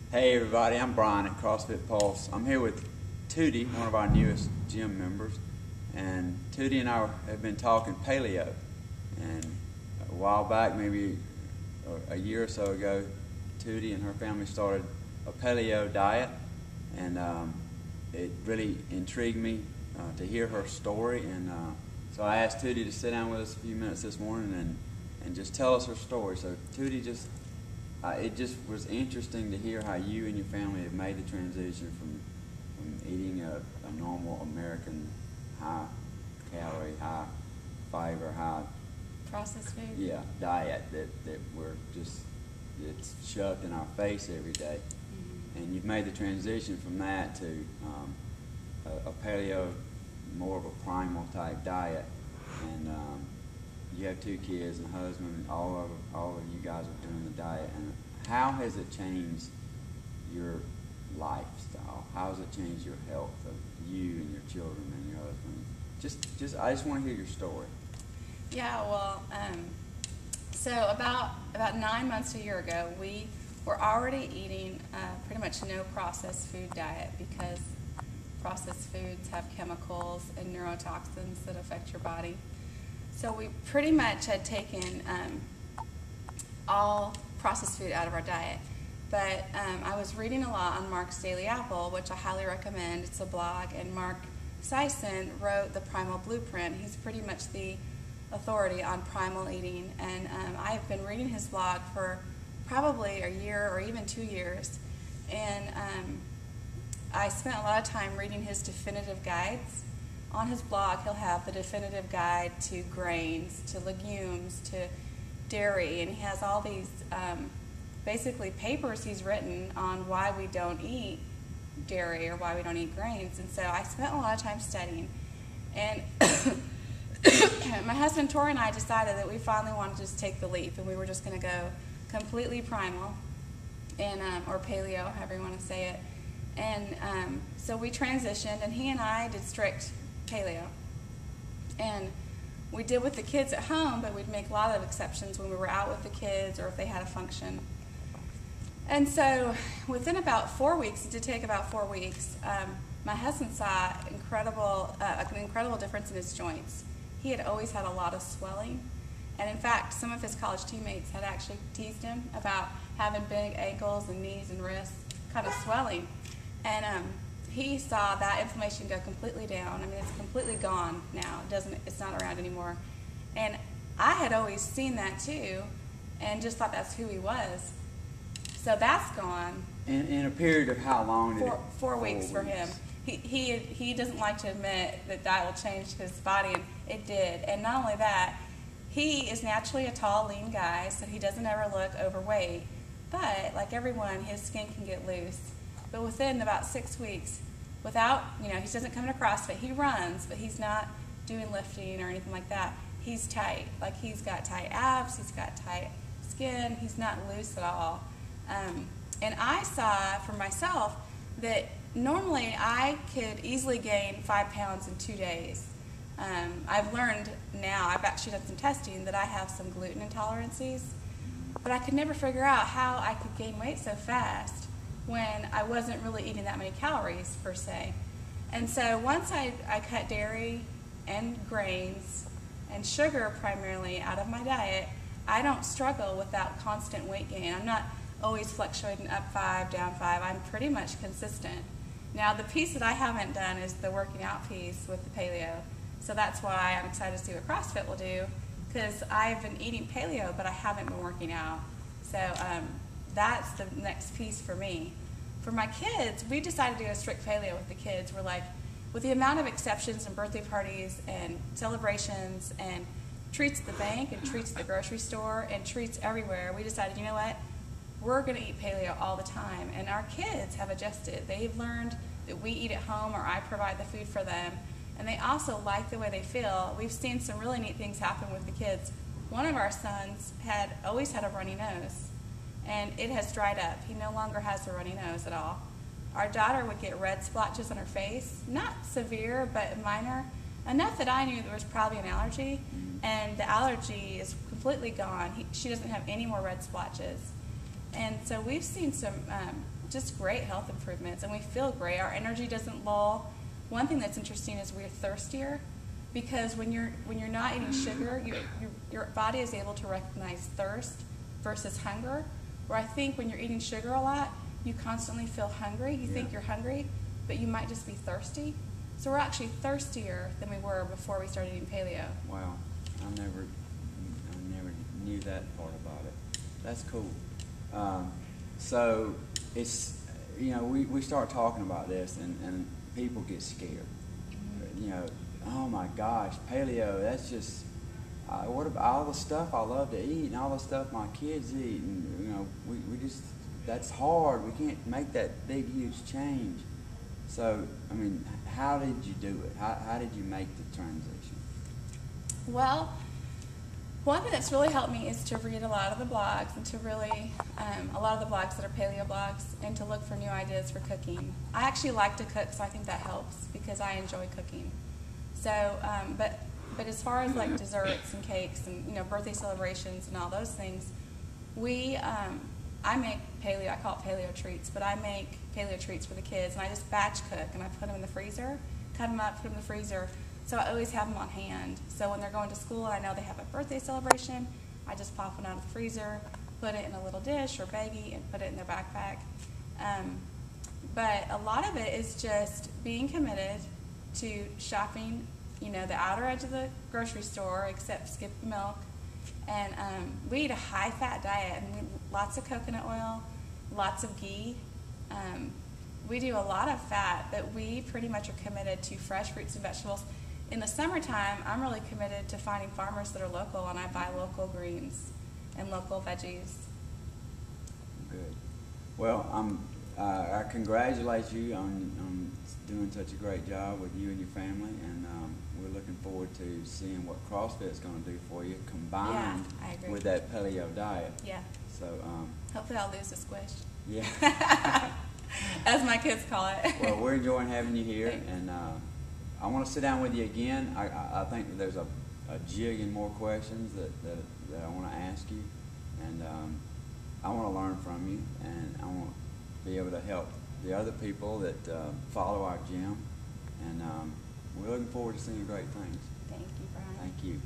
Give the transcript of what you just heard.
Hey everybody, I'm Brian at CrossFit Pulse. I'm here with Tootie, one of our newest gym members, and Tootie and I have been talking paleo. And a while back, maybe a year or so ago, Tootie and her family started a paleo diet, and it really intrigued me to hear her story. And so I asked Tootie to sit down with us a few minutes this morning and just tell us her story. So Tootie, it just was interesting to hear how you and your family have made the transition from eating a normal American high-calorie, high-fiber, processed food diet that it's shoved in our face every day. Mm-hmm. And you've made the transition from that to a paleo, more of a primal type diet. And you have 2 kids and a husband, and all of you guys are doing the diet. And how has it changed your lifestyle? How has it changed your health of you and your children and your husband? I just want to hear your story. Yeah, well, so about 9 months to a year ago, we were already eating pretty much no processed food diet, because processed foods have chemicals and neurotoxins that affect your body. So we pretty much had taken all processed food out of our diet. But I was reading a lot on Mark's Daily Apple, which I highly recommend. It's a blog, and Mark Sison wrote the Primal Blueprint. He's pretty much the authority on primal eating, and I've been reading his blog for probably a year or even 2 years. And I spent a lot of time reading his definitive guides. On his blog, he'll have the definitive guide to grains, to legumes, to dairy, and he has all these basically papers he's written on why we don't eat dairy or why we don't eat grains. And so I spent a lot of time studying. And my husband Tori and I decided that we finally wanted to just take the leap, and we were just going to go completely primal, and or paleo, however you want to say it. And so we transitioned, and he and I did strict paleo. And we did with the kids at home, but we'd make a lot of exceptions when we were out with the kids or if they had a function. And so within about 4 weeks, it did take about 4 weeks, my husband saw an incredible difference in his joints. He had always had a lot of swelling. And in fact, some of his college teammates had actually teased him about having big ankles and knees and wrists kind of swelling. And he saw that inflammation go completely down. I mean, it's completely gone now. It's not around anymore. And I had always seen that too, and just thought that's who he was. So that's gone. In a period of how long? 4 weeks for him. He doesn't like to admit that that will change his body, and it did. And not only that, he is naturally a tall, lean guy, so he doesn't ever look overweight. But like everyone, his skin can get loose. But within about 6 weeks, without, he doesn't come to CrossFit. He runs, but he's not doing lifting or anything like that. He's tight. Like, he's got tight abs, he's got tight skin, he's not loose at all. And I saw for myself that normally I could easily gain 5 pounds in 2 days. I've learned now, I've actually done some testing, that I have some gluten intolerances, but I could never figure out how I could gain weight so fast when I wasn't really eating that many calories per se. And so once I cut dairy and grains and sugar primarily out of my diet, I don't struggle with that constant weight gain. I'm not always fluctuating up 5, down 5. I'm pretty much consistent. Now, the piece that I haven't done is the working out piece with the paleo. So that's why I'm excited to see what CrossFit will do, because I've been eating paleo, but I haven't been working out. So that's the next piece for me. For my kids, we decided to do a strict paleo with the kids. We're like, with the amount of exceptions and birthday parties and celebrations and treats at the bank and treats at the grocery store and treats everywhere, we decided, you know what? We're going to eat paleo all the time. And our kids have adjusted. They've learned that we eat at home, or I provide the food for them. And they also like the way they feel. We've seen some really neat things happen with the kids. One of our sons had always had a runny nose, and it has dried up. He no longer has a runny nose at all. Our daughter would get red splotches on her face, not severe, but minor, enough that I knew there was probably an allergy, and the allergy is completely gone. She doesn't have any more red splotches. And so we've seen some just great health improvements, and we feel great. Our energy doesn't lull. One thing that's interesting is we're thirstier, because when you're not eating sugar, your body is able to recognize thirst versus hunger. Where I think when you're eating sugar a lot, you constantly feel hungry. You think you're hungry, but you might just be thirsty. So we're actually thirstier than we were before we started eating paleo. Wow, I never knew that part about it. That's cool. So it's, you know, we start talking about this, and people get scared. You know, oh my gosh, paleo, that's just, what about all the stuff I love to eat and all the stuff my kids eat, and you know, we just, that's hard. We can't make that big, huge change. So, I mean, how did you do it? How did you make the transition? Well, one thing that's really helped me is to read a lot of the blogs, and to really, a lot of the blogs that are paleo blogs, and to look for new ideas for cooking. I actually like to cook, so I think that helps because I enjoy cooking. So, but as far as like desserts and cakes and, you know, birthday celebrations and all those things, I make paleo, I call it paleo treats, but I make paleo treats for the kids, and I just batch cook, and I put them in the freezer, cut them up, put them in the freezer, so I always have them on hand. So when they're going to school and I know they have a birthday celebration, I just pop one out of the freezer, put it in a little dish or baggie, and put it in their backpack. But a lot of it is just being committed to shopping, you know, the outer edge of the grocery store, except skip the milk. And we eat a high-fat diet, and lots of coconut oil, lots of ghee. We do a lot of fat, but we pretty much are committed to fresh fruits and vegetables. In the summertime, I'm really committed to finding farmers that are local, and I buy local greens and local veggies. Good. Well, I congratulate you on doing such a great job with you and your family, and we're looking forward to seeing what CrossFit is going to do for you, combined with that paleo diet. Yeah. So hopefully I'll lose the squish. Yeah. As my kids call it. Well, we're enjoying having you here, and I want to sit down with you again. I think that there's a jillion more questions that I want to ask you, and I want to learn from you, and I want to be able to help the other people that follow our gym, and we're looking forward to seeing great things. Thank you, Brian. Thank you.